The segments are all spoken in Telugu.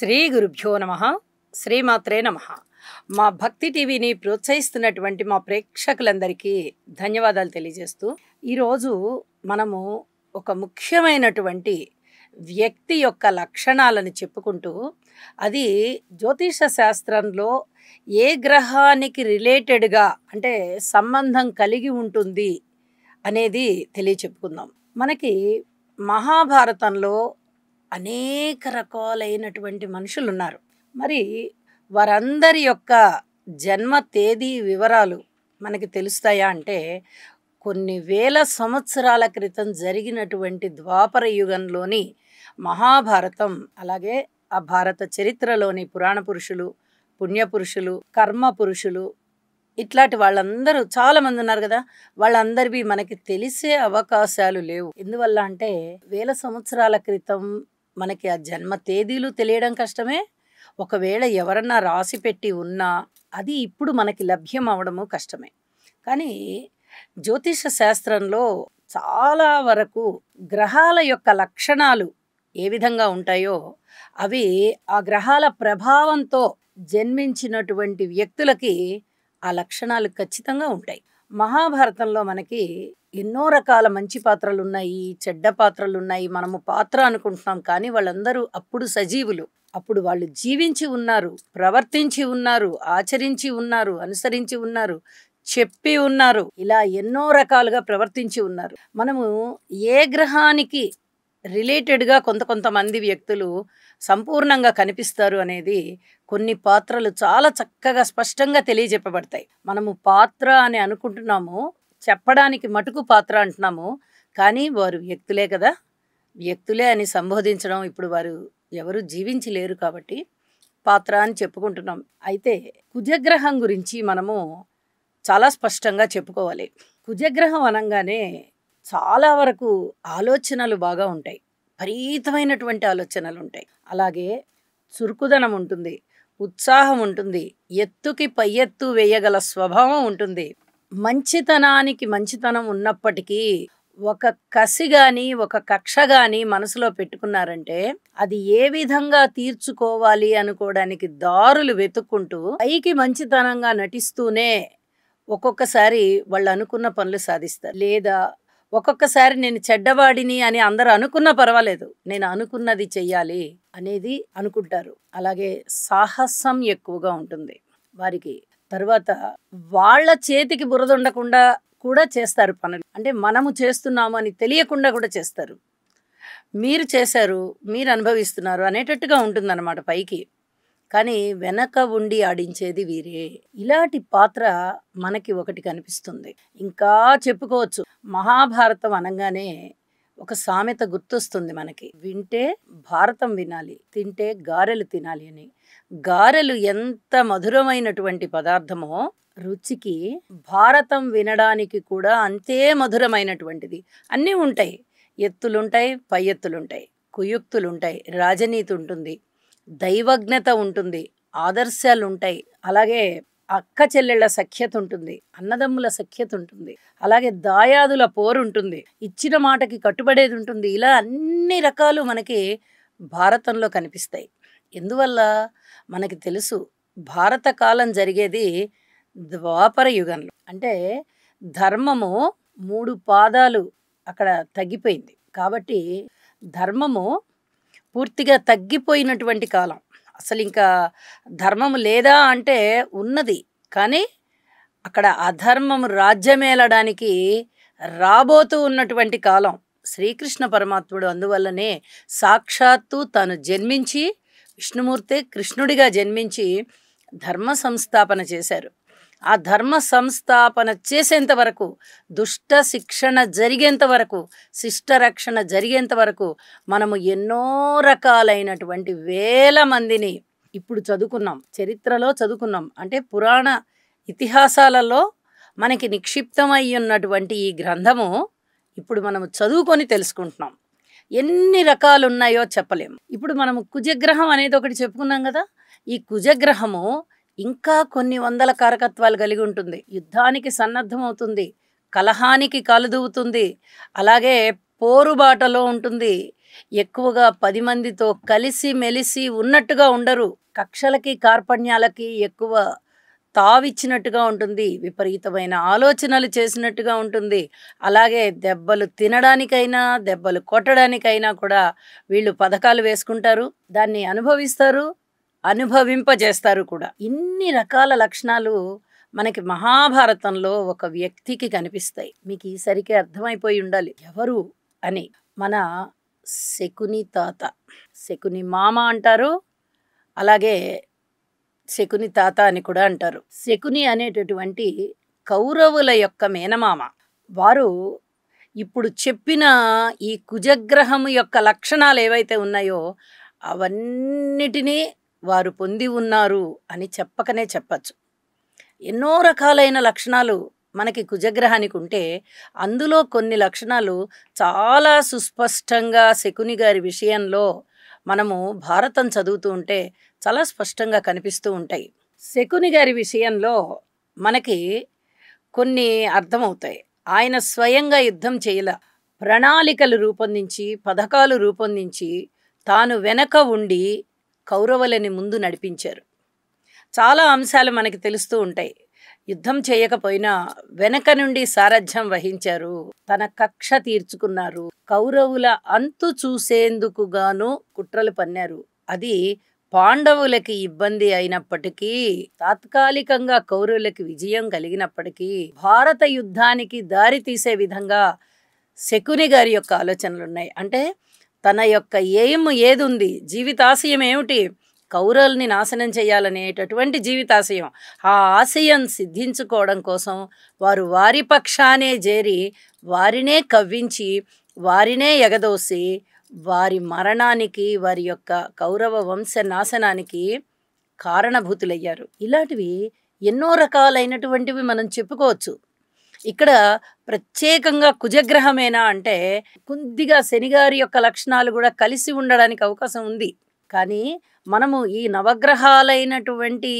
శ్రీ గురుభ్యో నమ. శ్రీమాత్రే నమ. మా భక్తి టీవీని ప్రోత్సహిస్తున్నటువంటి మా ప్రేక్షకులందరికీ ధన్యవాదాలు తెలియజేస్తూ ఈరోజు మనము ఒక ముఖ్యమైనటువంటి వ్యక్తి యొక్క లక్షణాలను చెప్పుకుంటూ అది జ్యోతిష శాస్త్రంలో ఏ గ్రహానికి రిలేటెడ్గా అంటే సంబంధం కలిగి ఉంటుంది అనేది తెలియచెప్పుకుందాం. మనకి మహాభారతంలో అనేక రకాలైనటువంటి మనుషులు ఉన్నారు. మరి వారందరి యొక్క జన్మ తేదీ వివరాలు మనకి తెలుస్తాయా అంటే కొన్ని వేల సంవత్సరాల క్రితం జరిగినటువంటి ద్వాపర యుగంలోని మహాభారతం, అలాగే ఆ భారత చరిత్రలోని పురాణ పురుషులు, పుణ్యపురుషులు, కర్మ పురుషులు, ఇట్లాంటి వాళ్ళందరూ చాలామంది ఉన్నారు కదా. వాళ్ళందరివి మనకి తెలిసే అవకాశాలు లేవు. ఎందువల్ల అంటే వేల సంవత్సరాల క్రితం మనకి ఆ జన్మ తేదీలు తెలియడం కష్టమే. ఒకవేళ ఎవరన్నా రాసి పెట్టి ఉన్నా అది ఇప్పుడు మనకి లభ్యం అవడము కష్టమే. కానీ జ్యోతిష శాస్త్రంలో చాలా వరకు గ్రహాల యొక్క లక్షణాలు ఏ విధంగా ఉంటాయో అవి ఆ గ్రహాల ప్రభావంతో జన్మించినటువంటి వ్యక్తులకి ఆ లక్షణాలు ఖచ్చితంగా ఉంటాయి. మహాభారతంలో మనకి ఎన్నో రకాల మంచి పాత్రలు ఉన్నాయి, చెడ్డ పాత్రలు ఉన్నాయి. మనము పాత్ర అనుకుంటున్నాం, కానీ వాళ్ళందరూ అప్పుడు సజీవులు. అప్పుడు వాళ్ళు జీవించి ఉన్నారు, ప్రవర్తించి ఉన్నారు, ఆచరించి ఉన్నారు, అనుసరించి ఉన్నారు, చెప్పి ఉన్నారు, ఇలా ఎన్నో రకాలుగా ప్రవర్తించి ఉన్నారు. మనము ఏ గ్రహానికి రిలేటెడ్గా కొంతమంది వ్యక్తులు సంపూర్ణంగా కనిపిస్తారు అనేది కొన్ని పాత్రలు చాలా చక్కగా స్పష్టంగా తెలియజెప్పబడతాయి. మనము పాత్ర అని అనుకుంటున్నాము, చెప్పడానికి మటుకు పాత్ర అంటున్నాము, కానీ వారు వ్యక్తులే కదా. వ్యక్తులే అని సంబోధించడం, ఇప్పుడు వారు ఎవరు జీవించి లేరు కాబట్టి పాత్ర అని చెప్పుకుంటున్నాం. అయితే కుజగ్రహం గురించి మనము చాలా స్పష్టంగా చెప్పుకోవాలి. కుజగ్రహం అనగానే చాలా వరకు ఆలోచనలు బాగా ఉంటాయి, విపరీతమైనటువంటి ఆలోచనలు ఉంటాయి. అలాగే చురుకుదనం ఉంటుంది, ఉత్సాహం ఉంటుంది, ఎత్తుకి పై ఎత్తు వేయగల స్వభావం ఉంటుంది. మంచితనానికి మంచితనం ఉన్నప్పటికీ ఒక కసి గాని ఒక కక్ష గాని మనసులో పెట్టుకున్నారంటే అది ఏ విధంగా తీర్చుకోవాలి అనుకోవడానికి దారులు వెతుక్కుంటూ పైకి మంచితనంగా నటిస్తూనే ఒక్కొక్కసారి వాళ్ళు అనుకున్న పనులు సాధిస్తారు. లేదా ఒక్కొక్కసారి నేను చెడ్డవాడిని అని అందరూ అనుకున్నా పర్వాలేదు, నేను అనుకున్నది చెయ్యాలి అనేది అనుకుంటారు. అలాగే సాహసం ఎక్కువగా ఉంటుంది వారికి. తర్వాత వాళ్ళ చేతికి బురద ఉండకుండా కూడా చేస్తారు పనులు. అంటే మనము చేస్తున్నాము అని తెలియకుండా కూడా చేస్తారు. మీరు చేశారు, మీరు అనుభవిస్తున్నారు అనేటట్టుగా ఉంటుందన్నమాట పైకి, కానీ వెనక ఉండి ఆడించేది వీరే. ఇలాంటి పాత్ర మనకి ఒకటి కనిపిస్తుంది. ఇంకా చెప్పుకోవచ్చు. మహాభారతం అనగానే ఒక సామెత గుర్తొస్తుంది మనకి. వింటే భారతం వినాలి, తింటే గారెలు తినాలి అని. గారెలు ఎంత మధురమైనటువంటి పదార్థమో రుచికి భారతం వినడానికి కూడా అంతే మధురమైనటువంటిది. అన్నీ ఉంటాయి, ఎత్తులుంటాయి, పై ఎత్తులుంటాయి, కుయుక్తులుంటాయి, రాజనీతి ఉంటుంది, దైవజ్ఞత ఉంటుంది, ఆదర్శాలు ఉంటాయి, అలాగే అక్క చెల్లెళ్ళ సఖ్యత ఉంటుంది, అన్నదమ్ముల సఖ్యత ఉంటుంది, అలాగే దాయాదుల పోరు ఉంటుంది, ఇచ్చిన మాటకి కట్టుబడేది ఉంటుంది. ఇలా అన్ని రకాలు మనకి భారతంలో కనిపిస్తాయి. ఎందువల్ల మనకి తెలుసు, భారత కాలం జరిగేది ద్వాపర యుగంలో. అంటే ధర్మము 3 పాదాలు అక్కడ తగ్గిపోయింది కాబట్టి ధర్మము పూర్తిగా తగ్గిపోయినటువంటి కాలం. అసలు ఇంకా ధర్మము లేదా అంటే ఉన్నది, కానీ అక్కడ అధర్మము రాజ్యమేలడానికి రాబోతూ ఉన్నటువంటి కాలం శ్రీకృష్ణ పరమాత్ముడు. అందువల్లనే సాక్షాత్తు తను జన్మించి, విష్ణుమూర్తి కృష్ణుడిగా జన్మించి ధర్మ సంస్థాపన చేశారు. ఆ ధర్మ సంస్థాపన చేసేంత వరకు, దుష్ట శిక్షణ జరిగేంత వరకు, శిష్ట రక్షణ జరిగేంత వరకు మనము ఎన్నో రకాలైనటువంటి వేల మందిని ఇప్పుడు చదువుకున్నాం, చరిత్రలో చదువుకున్నాం. అంటే పురాణ ఇతిహాసాలలో మనకి నిక్షిప్తమై ఉన్నటువంటి ఈ గ్రంథము ఇప్పుడు మనము చదువుకొని తెలుసుకుంటున్నాం. ఎన్ని రకాలు ఉన్నాయో చెప్పలేము. ఇప్పుడు మనము కుజగ్రహం అనేది ఒకటి చెప్పుకున్నాం కదా. ఈ కుజగ్రహము ఇంకా కొన్ని వందల కారకత్వాలు కలిగి ఉంటుంది. యుద్ధానికి సన్నద్ధమవుతుంది, కలహానికి కాలుదూవుతుంది, అలాగే పోరుబాటలో ఉంటుంది, ఎక్కువగా 10 మందితో కలిసి మెలిసి ఉన్నట్టుగా ఉండరు. కక్షలకి, కార్పణ్యాలకి ఎక్కువ తావిచ్చినట్టుగా ఉంటుంది. విపరీతమైన ఆలోచనలు చేసినట్టుగా ఉంటుంది. అలాగే దెబ్బలు తినడానికైనా, దెబ్బలు కొట్టడానికైనా కూడా వీళ్ళు పథకాలు వేసుకుంటారు. దాన్ని అనుభవిస్తారు, అనుభవింపజేస్తారు కూడా. ఇన్ని రకాల లక్షణాలు మనకి మహాభారతంలో ఒక వ్యక్తికి కనిపిస్తాయి. మీకు ఈసరికి అర్థమైపోయి ఉండాలి ఎవరు అని. మన శకుని తాత, శకుని మామ అంటారు, అలాగే శకుని తాత అని కూడా అంటారు. శకుని అనేటటువంటి కౌరవుల యొక్క మేనమామ. వారు ఇప్పుడు చెప్పిన ఈ కుజగ్రహము యొక్క లక్షణాలు ఏవైతే ఉన్నాయో అవన్నిటినీ వారు పొంది ఉన్నారు అని చెప్పకనే చెప్పచ్చు. ఎన్నో రకాలైన లక్షణాలు మనకి కుజగ్రహానికి ఉంటే అందులో కొన్ని లక్షణాలు చాలా సుస్పష్టంగా శకుని గారి విషయంలో మనము భారతం చదువుతూ ఉంటే చాలా స్పష్టంగా కనిపిస్తూ ఉంటాయి. శకుని గారి విషయంలో మనకి కొన్ని అర్థమవుతాయి. ఆయన స్వయంగా యుద్ధం చేయల, ప్రణాళికలు రూపొందించి, పథకాలు రూపొందించి తాను వెనక ఉండి కౌరవులని ముందు నడిపించారు. చాలా అంశాలు మనకి తెలుస్తూ ఉంటాయి. యుద్ధం చేయకపోయినా వెనక నుండి సారథ్యం వహించారు, తన కక్ష తీర్చుకున్నారు, కౌరవుల అంతు చూసేందుకు గాను కుట్రలు పన్నారు. అది పాండవులకి ఇబ్బంది అయినప్పటికీ, తాత్కాలికంగా కౌరవులకి విజయం కలిగినప్పటికీ భారత యుద్ధానికి దారి తీసే విధంగా శకుని గారి యొక్క ఆలోచనలు ఉన్నాయి. అంటే తన యొక్క ఎయిమ్ ఏది ఉంది, జీవితాశయం ఏమిటి, కౌరవుల్ని నాశనం చేయాలనేటటువంటి జీవితాశయం. ఆ ఆశయం సిద్ధించుకోవడం కోసం వారు వారి పక్షానే చేరి, వారినే కవ్వించి, వారినే ఎగదోసి, వారి మరణానికి, వారి యొక్క కౌరవ వంశ నాశనానికి కారణభూతులయ్యారు. ఇలాంటివి ఎన్నో రకాలైనటువంటివి మనం చెప్పుకోవచ్చు. ఇక్కడ ప్రత్యేకంగా కుజగ్రహమేనా అంటే కొద్దిగా శనిగారి యొక్క లక్షణాలు కూడా కలిసి ఉండడానికి అవకాశం ఉంది. కానీ మనము ఈ నవగ్రహాలైనటువంటి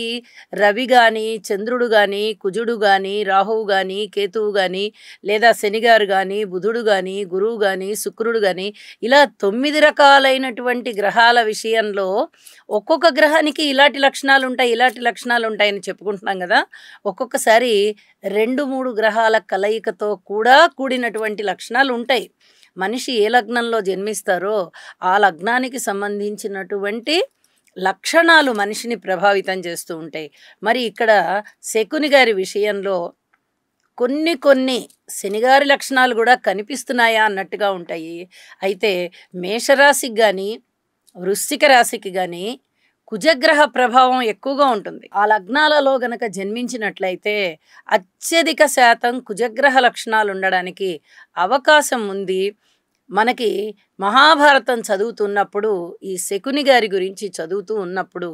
రవి కానీ, చంద్రుడు కానీ, కుజుడు కానీ, రాహువు కానీ, కేతువు కానీ, లేదా శనిగారు కానీ, బుధుడు కానీ, గురువు కానీ, శుక్రుడు కానీ, ఇలా 9 రకాలైనటువంటి గ్రహాల విషయంలో ఒక్కొక్క గ్రహానికి ఇలాంటి లక్షణాలు ఉంటాయి, ఇలాంటి లక్షణాలు ఉంటాయని చెప్పుకుంటున్నాం కదా. ఒక్కొక్కసారి 2-3 గ్రహాల కలయికతో కూడా కూడినటువంటి లక్షణాలు ఉంటాయి. మనిషి ఏ లగ్నంలో జన్మిస్తారో ఆ లగ్నానికి సంబంధించినటువంటి లక్షణాలు మనిషిని ప్రభావితం చేస్తూ ఉంటాయి. మరి ఇక్కడ శకుని గారి విషయంలో కొన్ని శనిగారి లక్షణాలు కూడా కనిపిస్తున్నాయా అన్నట్టుగా ఉంటాయి. అయితే మేషరాశికి కానీ, వృశ్చిక రాశికి కానీ కుజగ్రహ ప్రభావం ఎక్కువగా ఉంటుంది. ఆ లగ్నాలలో గనక జన్మించినట్లయితే అత్యధిక శాతం కుజగ్రహ లక్షణాలు ఉండడానికి అవకాశం ఉంది. మనకి మహాభారతం చదువుతున్నప్పుడు, ఈ శకుని గారి గురించి చదువుతూ ఉన్నప్పుడు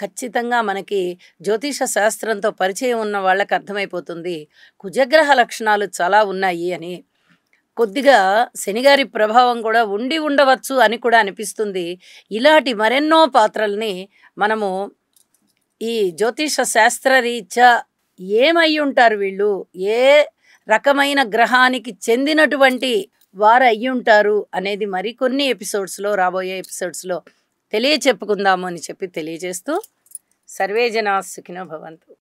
ఖచ్చితంగా మనకి జ్యోతిష శాస్త్రంతో పరిచయం ఉన్న వాళ్ళకి అర్థమైపోతుంది కుజగ్రహ లక్షణాలు చాలా ఉన్నాయి అని. కొద్దిగా శనిగారి ప్రభావం కూడా ఉండి ఉండవచ్చు అని కూడా అనిపిస్తుంది. ఇలాంటి మరెన్నో పాత్రల్ని మనము ఈ జ్యోతిష శాస్త్రరీత్యా ఏమై ఉంటారు వీళ్ళు, ఏ రకమైన గ్రహానికి చెందినటువంటి వారు అయ్యుంటారు అనేది మరికొన్ని ఎపిసోడ్స్లో, రాబోయే ఎపిసోడ్స్లో తెలియచెప్పుకుందాము అని చెప్పి తెలియజేస్తూ, సర్వే జనా సుఖినో భవంతు.